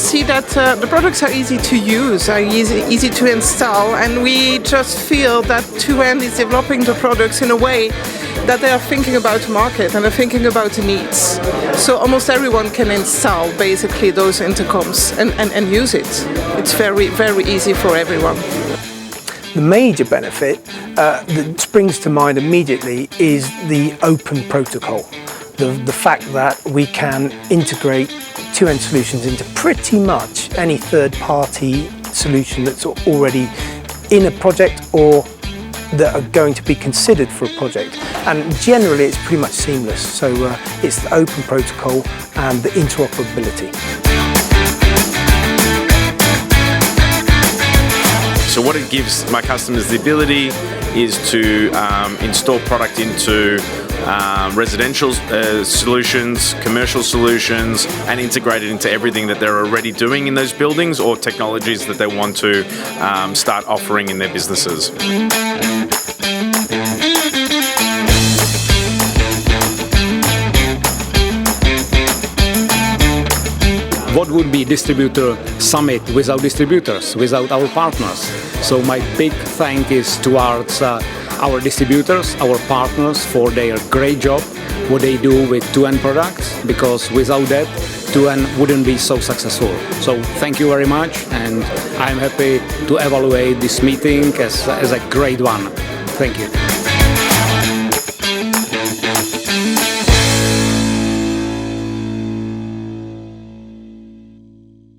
see that the products are easy to use, are easy to install, and we just feel that 2N is developing the products in a way that they are thinking about the market and are thinking about the needs. So almost everyone can install basically those intercoms and use it. It's very, very easy for everyone. The major benefit that springs to mind immediately is the open protocol. The fact that we can integrate 2N solutions into pretty much any third-party solution that's already in a project or that are going to be considered for a project, and generally it's pretty much seamless. So it's the open protocol and the interoperability. So what it gives my customers the ability is to install product into residential solutions, commercial solutions, and integrate it into everything that they're already doing in those buildings or technologies that they want to start offering in their businesses. What would be Distributor Summit without distributors, without our partners? So my big thank is towards our distributors, our partners, for their great job, what they do with 2N products, because without that, 2N wouldn't be so successful. So thank you very much, and I'm happy to evaluate this meeting as a great one. Thank you.